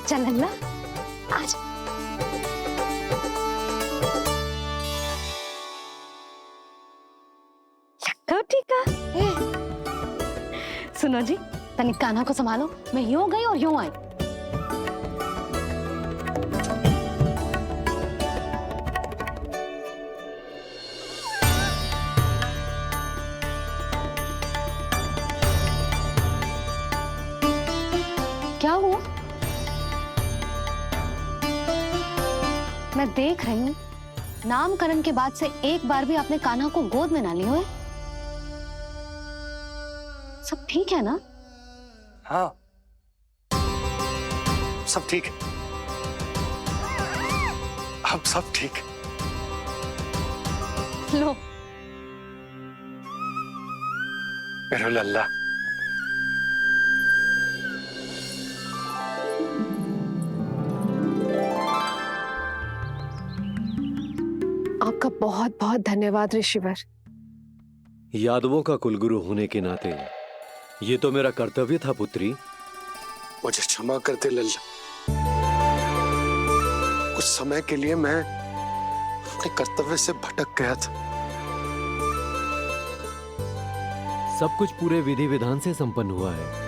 चल लल्ला आज। टीका सुनो जी, तनिक कान्हा को संभालो, मैं यूं गई और यूं आई। क्या हुआ? मैं देख रही हूँ नामकरण के बाद से एक बार भी आपने कान्हा को गोद में ना लिया है। सब ठीक है ना? हाँ, सब ठीक है। अब सब ठीक है। लो मेरा लल्ला। आपका बहुत बहुत धन्यवाद ऋषिवर। यादवों का कुलगुरु होने के नाते ये तो मेरा कर्तव्य था पुत्री। मुझे क्षमा कर दे लल्ला। कुछ समय के लिए मैं अपने कर्तव्य से भटक गया था। सब कुछ पूरे विधि विधान से संपन्न हुआ है।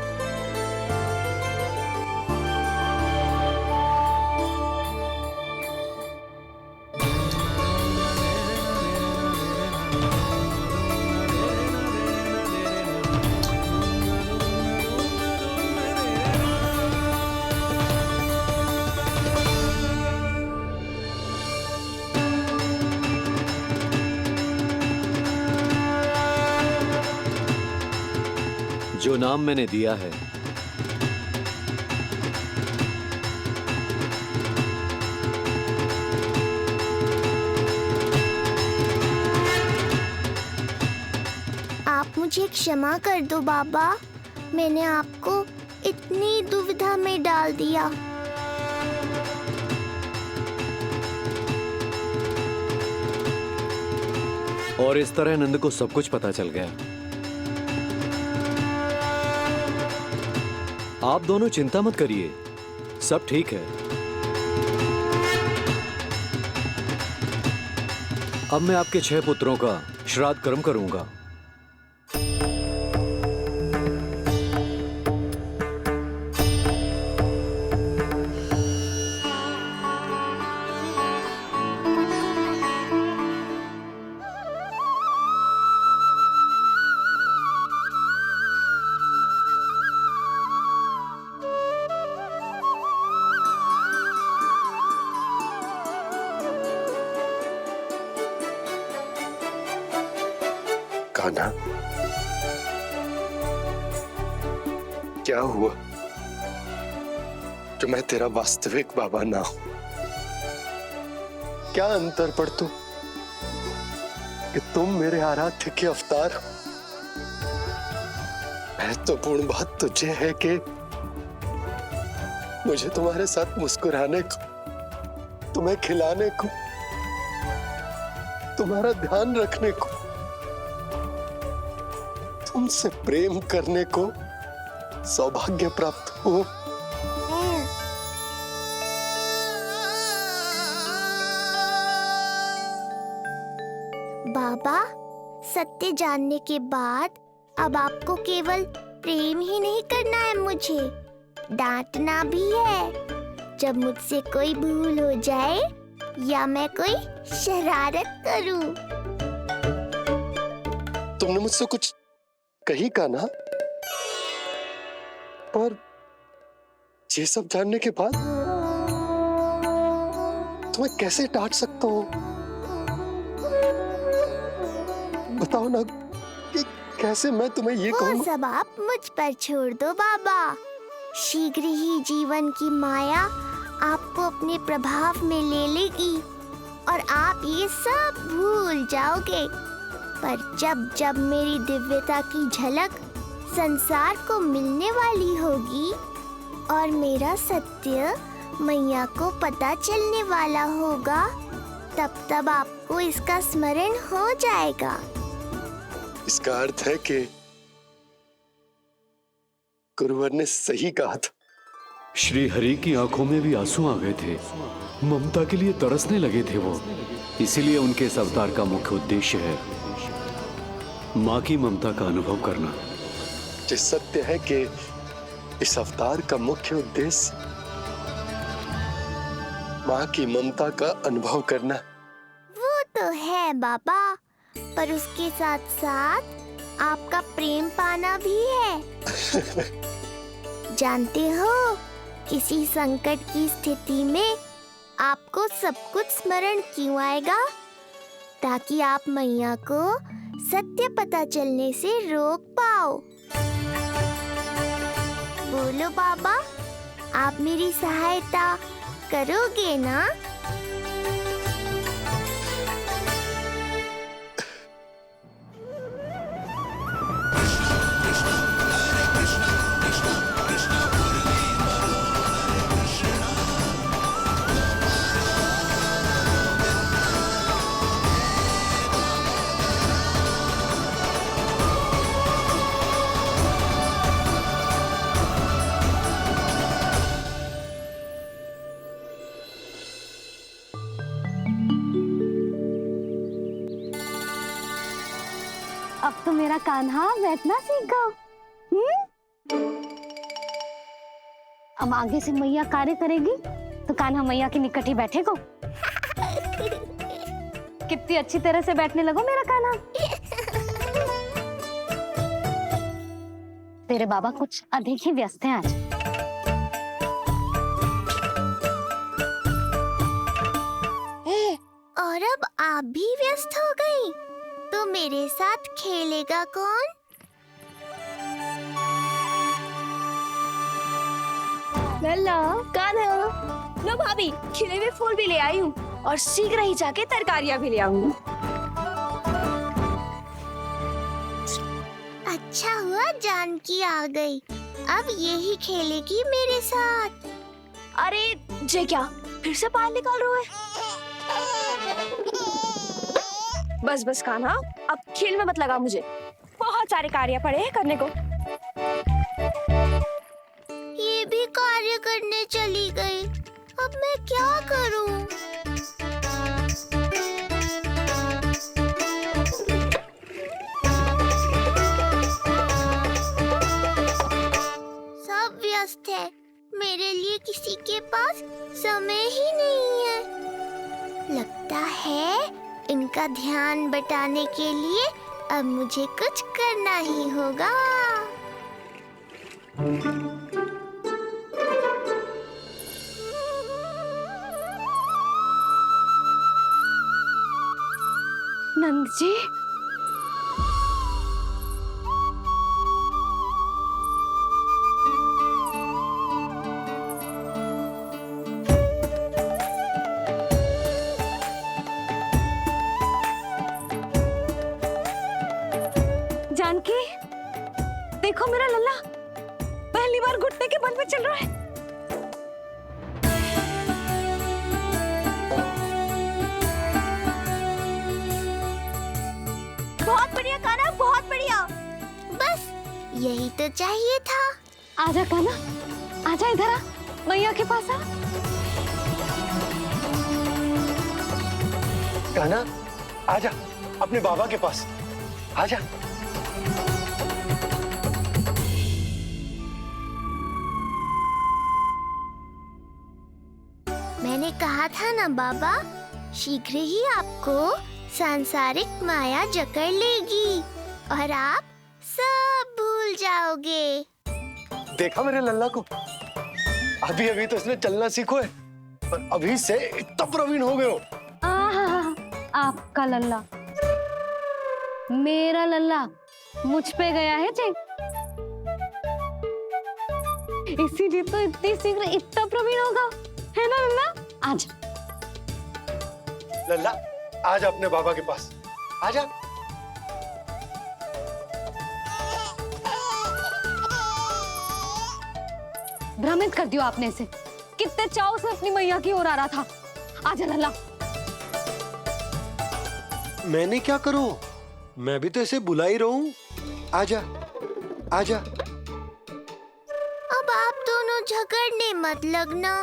जो नाम मैंने दिया है आप मुझे क्षमा कर दो बाबा, मैंने आपको इतनी दुविधा में डाल दिया। और इस तरह नंद को सब कुछ पता चल गया। आप दोनों चिंता मत करिए, सब ठीक है। अब मैं आपके 6 पुत्रों का श्राद्ध कर्म करूंगा। कान्हा, क्या हुआ जो मैं तेरा वास्तविक बाबा ना हूं? क्या अंतर पड़ तू कि तुम मेरे आराध्य के अवतार हो? महत्वपूर्ण बात तुझे है कि मुझे तुम्हारे साथ मुस्कुराने को, तुम्हें खिलाने को, तुम्हारा ध्यान रखने को, तुमसे प्रेम करने को सौभाग्य प्राप्त हो। बाबा, सत्य जानने के बाद अब आपको केवल प्रेम ही नहीं करना है, मुझे डांटना भी है जब मुझसे कोई भूल हो जाए या मैं कोई शरारत करूं। तुमने मुझसे कुछ कही कान्हा, पर ये सब जानने के बाद तुम्हें कैसे डांट सकता हूँ? बताओ ना कि कैसे मैं तुम्हें ये वो कहूँ? सब आप मुझ पर छोड़ दो बाबा। शीघ्र ही जीवन की माया आपको अपने प्रभाव में ले लेगी और आप ये सब भूल जाओगे। पर जब जब मेरी दिव्यता की झलक संसार को मिलने वाली होगी और मेरा सत्य मैया को पता चलने वाला होगा, तब तब आपको इसका स्मरण हो जाएगा। इसका अर्थ है कि गुरुवर ने सही कहा था, श्री हरि की आंखों में भी आंसू आ गए थे। ममता के लिए तरसने लगे थे वो। इसीलिए उनके इस अवतार का मुख्य उद्देश्य है माँ की ममता का अनुभव करना। ये सत्य है कि इस अवतार का मुख्य उद्देश्य माँ की ममता का अनुभव करना। वो तो है बाबा, पर उसके साथ साथ आपका प्रेम पाना भी है। जानते हो, किसी संकट की स्थिति में आपको सब कुछ स्मरण क्यों आएगा? ताकि आप मैया को सत्य पता चलने से रोक पाओ। बोलो बाबा, आप मेरी सहायता करोगे ना? अब तो मेरा कान्हा बैठना सीख गया। अब आगे से मैया कार्य करेगी तो कान्हा मैया के निकट ही बैठेगा। कितनी अच्छी तरह से बैठने लगो मेरा कान्हा। तेरे बाबा कुछ अधिक ही व्यस्त हैं आज। और अब आप भी व्यस्त हो गई, तो मेरे साथ खेलेगा कौन? लल्ला, कान्हा, लो भाभी, खिले हुए फूल भी ले आई हूँ और शीघ्र ही जाके तरकारियाँ भी ले आऊंगी। अच्छा हुआ जानकी आ गई, अब यही खेलेगी मेरे साथ। अरे जे क्या, फिर से पानी निकाल रहे हो? बस बस कान्हा, अब खेल में मत लगा मुझे। बहुत सारे कार्य पड़े हैं करने को। ये भी कार्य करने चली गई, अब मैं क्या करूं? सब व्यस्त है, मेरे लिए किसी के पास समय ही नहीं है। लगता है इनका ध्यान बटाने के लिए अब मुझे कुछ करना ही होगा। नंद जी, जानकी, देखो मेरा लल्ला पहली बार घुटने के बल पे चल रहा है। बहुत बढ़िया कान्हा, बहुत बढ़िया। बस यही तो चाहिए था। आजा कान्हा, आजा इधर आ, मैया के पास आ। कान्हा, आजा अपने बाबा के पास, आजा। मैंने कहा था ना बाबा, शीघ्र ही आपको सांसारिक माया जकड़ लेगी और आप सब भूल जाओगे। देखा मेरे लल्ला को, अभी अभी तो इसने चलना सीखो है, पर अभी से इतना प्रवीण हो गए हो। आपका लल्ला, मेरा लल्ला मुझ पे गया है जी, इसीलिए तो इतनी शीघ्र इतना प्रवीण होगा, है ना लल्ला? आजा लल्ला, आजा अपने बाबा के पास, आजा। भ्रमित कर दियो आपने इसे, कितने चाव से अपनी मैया की ओर आ रहा था। आजा लल्ला। मैंने क्या करूं? मैं भी तो इसे बुला ही रहा हूं। आजा, आजा। अब आप दोनों दोनों झगड़ने मत लगना।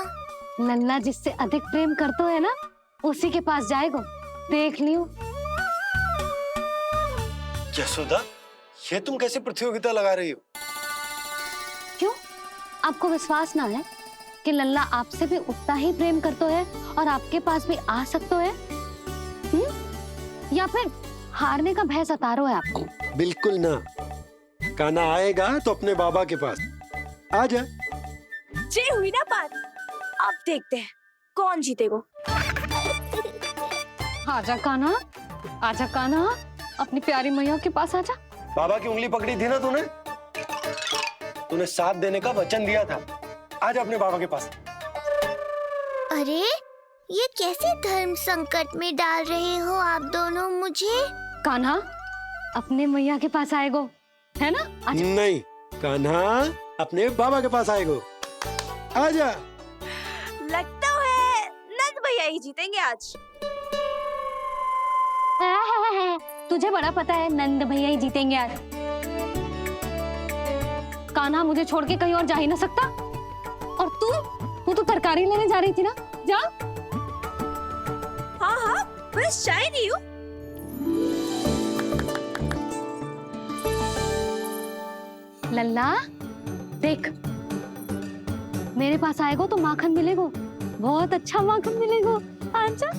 लल्ला जिससे अधिक प्रेम करतो है ना, उसी के पास जाएगो, देख लियो। यशोदा, ये तुम कैसे प्रतियोगिता लगा रही हो? क्यों? आपको विश्वास ना है कि लल्ला आपसे भी उतना ही प्रेम करतो है और आपके पास भी आ सकतो है? या फिर हारने का भय सता रहा है आपको? बिल्कुल ना। कान्हा आएगा तो अपने बाबा के पास। आजा। जे हुई ना बात, अब देखते हैं कौन जीतेगा। आजा कान्हा, आजा कान्हा, अपनी प्यारी मैया के पास आजा। बाबा की उंगली पकड़ी थी ना तूने? तूने साथ देने का वचन दिया था। आजा अपने बाबा के पास। अरे ये कैसे धर्म संकट में डाल रहे हो आप दोनों मुझे? कान्हा अपने मैया के पास आएगो, है ना? आजा। नहीं, कान्हा अपने बाबा के पास आएगो। आजा। लगता है नंद भैया ही जीतेंगे आज। तुझे बड़ा पता है नंद भैया ही जीतेंगे आज। कान्हा मुझे छोड़ के कहीं और जा ही ना सकता। और तू तो तरकारी लेने जा रही थी ना, जा। हाँ हाँ, बस जा ही रही हूँ। लल्ला देख, मेरे पास आएगो तो माखन मिलेगो, बहुत अच्छा माखन मिलेगो। आजा।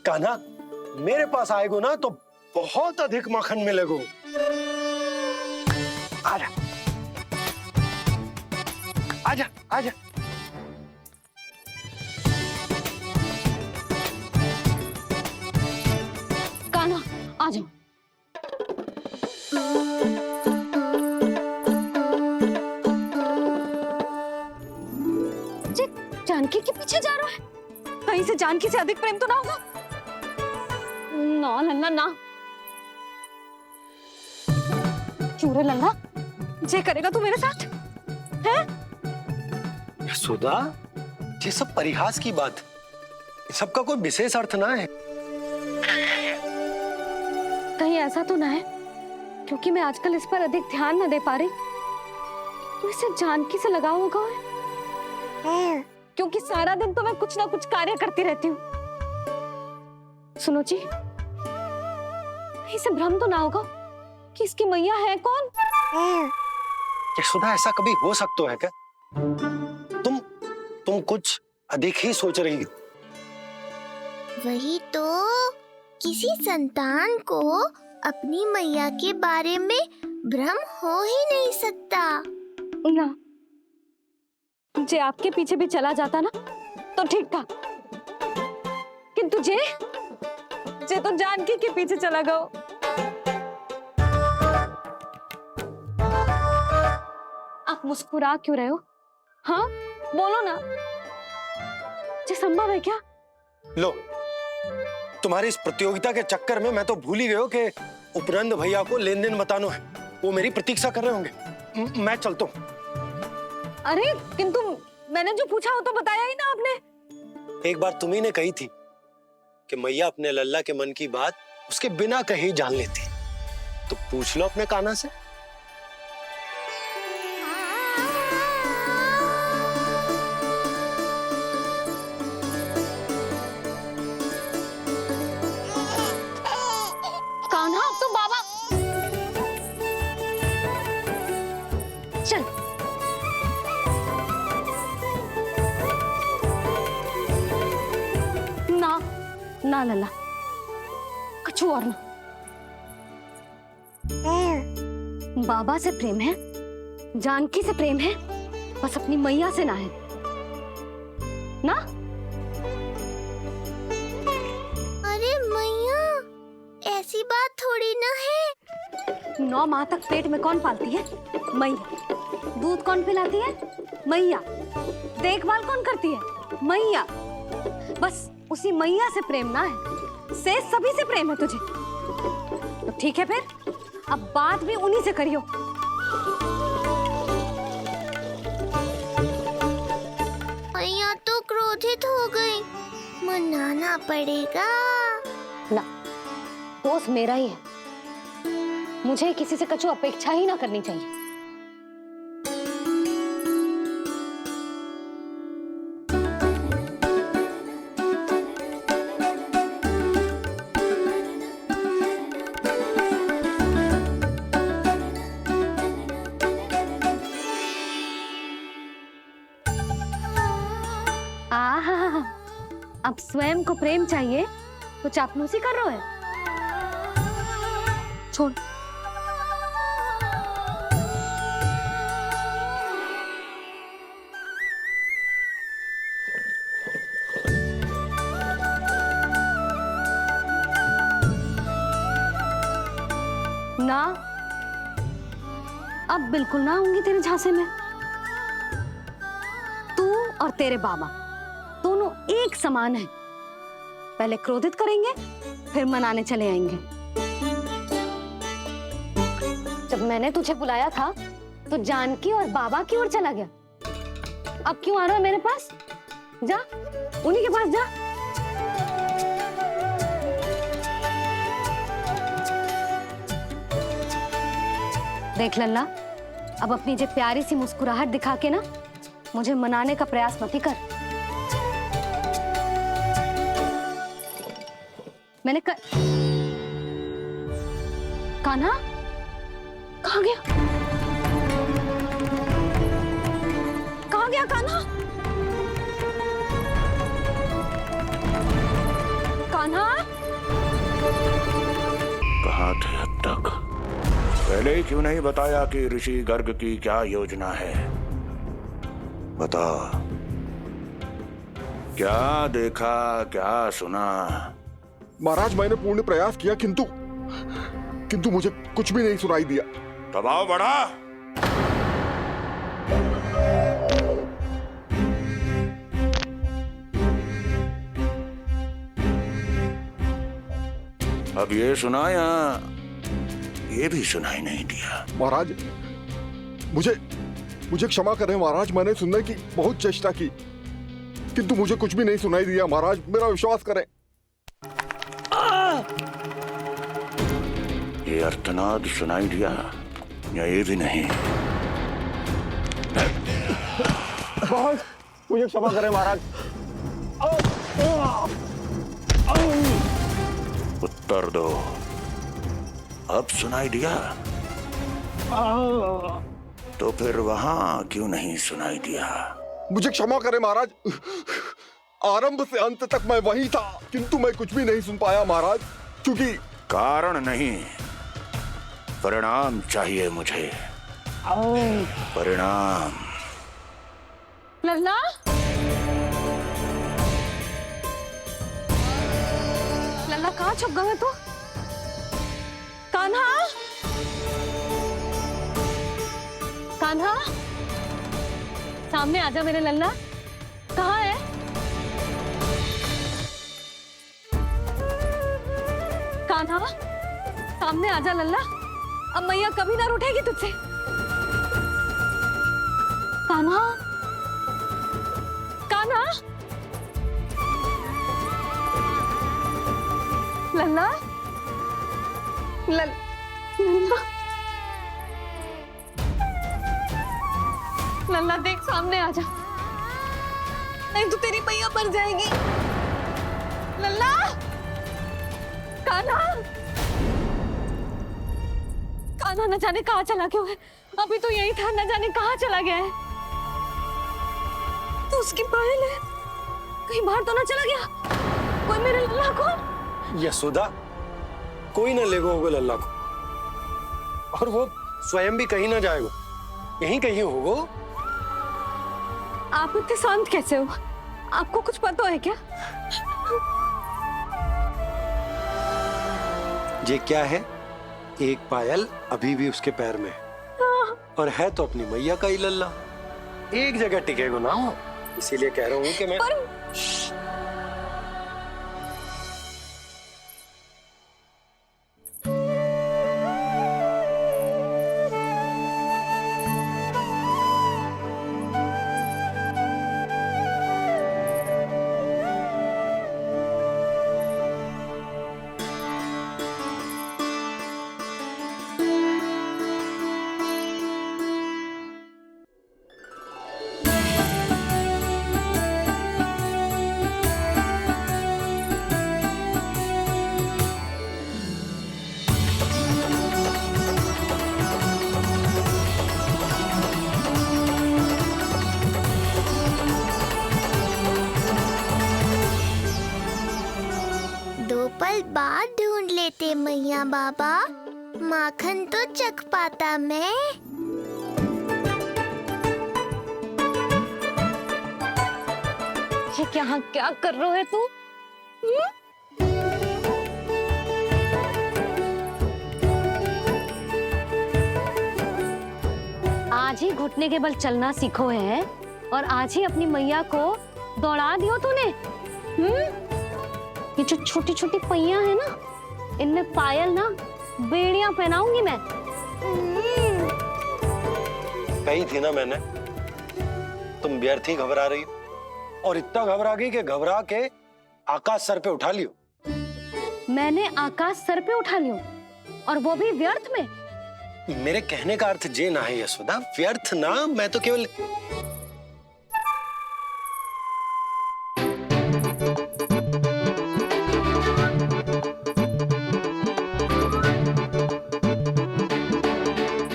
कान्हा, मेरे पास आएगो ना तो बहुत अधिक माखन मिलेगो। आजा, आजा, आजा। कान्हा आ जाओ। जानकी के पीछे जा रहा है, कहीं से जानकी से अधिक प्रेम तो ना होगा? ना लल्ला ना। क्यों रे लल्ला, जे करेगा तू मेरे साथ है? यशोदा, ये सब परिहास की बात, सबका कोई विशेष अर्थ ना है। कहीं ऐसा तो ना है क्योंकि मैं आजकल इस पर अधिक ध्यान न दे पा रही तो इसे जानकी से लगाव होगा है? क्योंकि सारा दिन तो मैं कुछ ना कुछ कार्य करती रहती हूँ। सुनो जी, इसे भ्रम तो ना होगा कि इसकी मैया है कौन? यशोदा, ऐसा कभी हो सकता है क्या? तुम कुछ अधिक ही सोच रही हो। वही तो, किसी संतान को अपनी मैया के बारे में भ्रम हो ही नहीं सकता। ना, जे आपके पीछे भी चला जाता ना तो ठीक था, किंतु जे तो जानकी के पीछे चला गया। आप मुस्कुरा क्यों रहे हो? हाँ बोलो ना, ये संभव है क्या? लो, तुम्हारी इस प्रतियोगिता के चक्कर में मैं तो भूल ही गया हूं कि उपनंद भैया को लेन देन बताना है। वो मेरी प्रतीक्षा कर रहे होंगे। मैं चलता हूँ। अरे किंतु मैंने जो पूछा वो तो बताया ही ना आपने। एक बार तुम्ही ने कही थी कि मैया अपने लल्ला के मन की बात उसके बिना कहीं जान लेती, तो पूछ लो अपने कान्हा से। कान्हा तो बाबा चल। ना लल्ला, कछु और ना। बाबा से प्रेम है, जानकी से प्रेम है, बस अपनी मैया से ना है ना। अरे मैया, ऐसी बात थोड़ी ना है। 9 माह तक पेट में कौन पालती है? मैया। दूध कौन पिलाती है? मैया। देखभाल कौन करती है? मैया। बस उसी मैया से प्रेम ना है, से सभी से प्रेम है तुझे। तो ठीक है फिर, अब बात भी उन्हीं से करियो। मैया तो क्रोधित हो गई, मनाना पड़ेगा। ना, दोस्त मेरा ही है, मुझे किसी से कछु अपेक्षा ही ना करनी चाहिए। अब स्वयं को प्रेम चाहिए तो चापलूसी कर रहे हो? छोड़। ना, अब बिल्कुल ना आऊंगी तेरे झांसे में। तू और तेरे बाबा दोनों एक समान हैं। पहले क्रोधित करेंगे, फिर मनाने चले आएंगे। जब मैंने तुझे बुलाया था तो जानकी और बाबा की ओर चला गया। अब क्यों आ रहा है मेरे पास? जा, उन्हीं के पास जा। देख लल्ला, अब अपनी जो प्यारी सी मुस्कुराहट दिखा के ना मुझे मनाने का प्रयास मत ही कर। मैंने कान्हा कहाँ गया? कहाँ गया कान्हा? कान्हा कहाँ थे अब तक? पहले ही क्यों नहीं बताया कि ऋषि गर्ग की क्या योजना है? बता, क्या देखा, क्या सुना? महाराज, मैंने पूर्ण प्रयास किया किंतु मुझे कुछ भी नहीं सुनाई दिया। दबाव बढ़ा। अब ये सुना या ये भी सुनाई नहीं दिया? महाराज, मुझे क्षमा करें महाराज, मैंने सुनने की बहुत चेष्टा की किंतु मुझे कुछ भी नहीं सुनाई दिया। महाराज, मेरा विश्वास करें। ये अर्थनाद सुनाई दिया या ये भी नहीं? महाराज, मुझे क्षमा करें महाराज। उत्तर दो, अब सुनाई दिया? तो फिर वहां क्यों नहीं सुनाई दिया? मुझे क्षमा करें महाराज, आरंभ से अंत तक मैं वहीं था किंतु मैं कुछ भी नहीं सुन पाया महाराज, क्योंकि कारण नहीं, परिणाम चाहिए मुझे। परिणाम। लल्ला, लल्ला कहाँ छुप गए तू? कान्हा, कान्हा, सामने आजा मेरे लल्ला। कहाँ है? कान्हा, सामने आजा लल्ला। अब मैया कभी ना रूठेगी तुझसे। कान्हा, कान्हा, लल्ला, लल्ला, लल्ला देख, सामने आ जा, नहीं तो तेरी मैया मर जाएगी। लल्ला, कान्हा, कान्हा न जाने कहाँ चला गया है। अभी तो यही था, न जाने कहाँ चला गया है। तो उसकी पायल है, कहीं बाहर तो ना चला गया कोई मेरे लल्ला को? यशोदा, कोई ना लेगा होगा लल्ला को, और वो स्वयं भी कहीं ना जाएगा, यहीं कहीं होगा। आप इतने शांत कैसे हो? आपको कुछ पता है क्या? ये क्या है? एक पायल अभी भी उसके पैर में है, और है तो अपनी मैया का ही लल्ला। एक जगह टिकेगा ना, इसीलिए कह रहा हूँ कि मैं मैया बाबा, माखन तो चख पाता मैं। ये क्या कर रहे है तू? आज ही घुटने के बल चलना सीखो है और आज ही अपनी मैया को दौड़ा दियो तूने। ये जो छोटी छोटी पहिया है ना, इनमें पायल ना बेड़ियां पहनाऊंगी मैं। कही थी ना मैंने, तुम व्यर्थ ही घबरा रही हो, और इतना घबरा गई कि घबरा के आकाश सर पे उठा लियो। मैंने आकाश सर पे उठा लियो, और वो भी व्यर्थ में। मेरे कहने का अर्थ जे ना है यशोदा, व्यर्थ ना, मैं तो केवल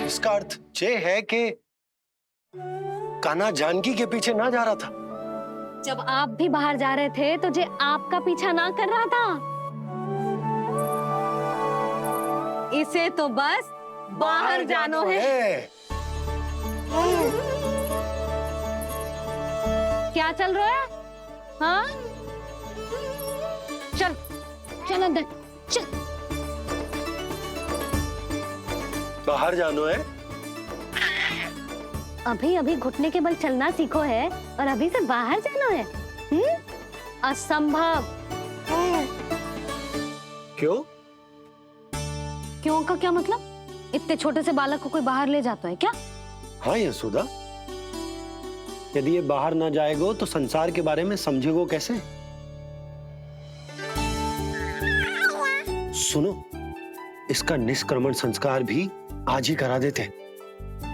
इसका अर्थ ये है कि कान्हा जानकी के पीछे ना जा रहा था। जब आप भी बाहर जा रहे थे तो जे आपका पीछा ना कर रहा था। इसे तो बस बाहर जानो है। क्या चल रहा है? हाँ, चल चल अंदर चल। बाहर जानो है। अभी अभी घुटने के बल चलना सीखो है और अभी से बाहर जाना है? असंभव। क्यों? क्यों का क्या मतलब? इतने छोटे से बालक को कोई बाहर ले जाता है क्या? हाँ यशोदा, यदि ये बाहर ना जाएगो तो संसार के बारे में समझेगो कैसे? सुनो, इसका निष्क्रमण संस्कार भी आज ही करा देते,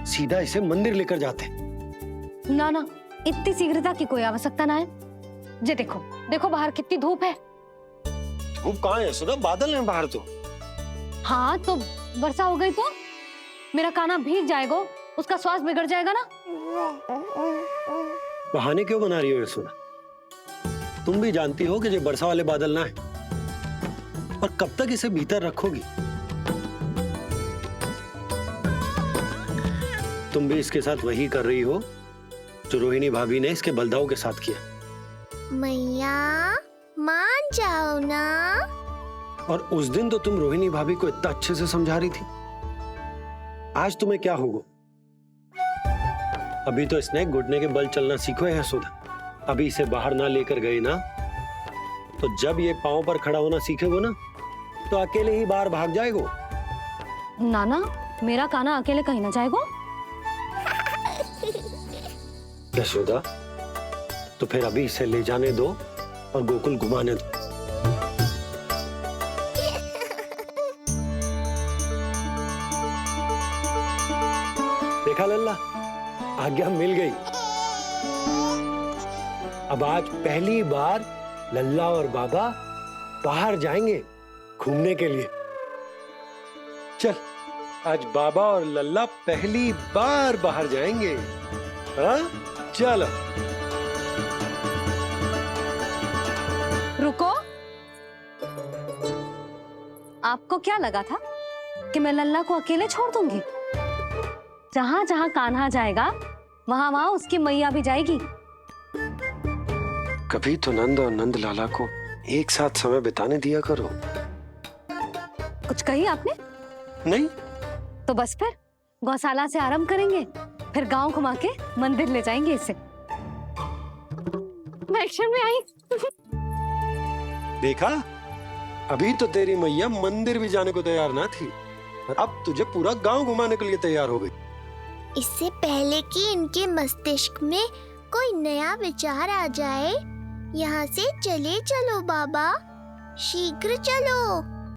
सीधा इसे मंदिर लेकर जाते। ना ना, इतनी शीघ्रता की कोई आवश्यकता ना है। जे देखो देखो बाहर कितनी धूप है। धूप कहाँ है यशोदा? बादल हैं बाहर तो। हाँ तो वर्षा हो गई तो मेरा कान्हा भीग जाएगा, उसका स्वास्थ्य बिगड़ जाएगा ना। बहाने क्यों बना रही हो यशोदा? तुम भी जानती हो कि ये वर्षा वाले बादल ना है, और कब तक इसे भीतर रखोगी? तुम भी इसके साथ वही कर रही हो जो रोहिणी भाभी ने इसके बलदाऊ के साथ किया। मैया मान जाओ ना। और उस दिन तो तुम रोहिणी भाभी को इतना अच्छे से समझा रही थी, आज तुम्हें क्या होगा? अभी तो इसने घुटने के बल चलना सीखो है यशोदा। अभी इसे बाहर ना लेकर गए ना, तो जब ये पांव पर खड़ा होना सीखेगो ना, तो अकेले ही बाहर भाग जाएगो। नाना, मेरा कान्हा अकेले कहीं ना जाएगा। यशोदा, तो फिर अभी इसे ले जाने दो और गोकुल घुमाने दो। देखा लल्ला, आज्ञा मिल गई। अब आज पहली बार लल्ला और बाबा बाहर जाएंगे घूमने के लिए। चल, आज बाबा और लल्ला पहली बार बाहर जाएंगे। हाँ, चलो। रुको, आपको क्या लगा था कि मैं लल्ला को अकेले छोड़ दूंगी? जहां जहां कान्हा जाएगा वहां वहां उसकी मैया भी जाएगी। कभी तो नंद और नंद लाला को एक साथ समय बिताने दिया करो। कुछ कही आपने? नहीं तो बस फिर गौशाला से आरंभ करेंगे, फिर गांव घुमा के मंदिर ले जाएंगे इसे। मैं एक्शन में आई। देखा, अभी तो तेरी मैया मंदिर भी जाने को तैयार ना थी, और अब तुझे पूरा गांव घुमाने के लिए तैयार हो गई। इससे पहले कि इनके मस्तिष्क में कोई नया विचार आ जाए, यहाँ से चले चलो बाबा, शीघ्र चलो।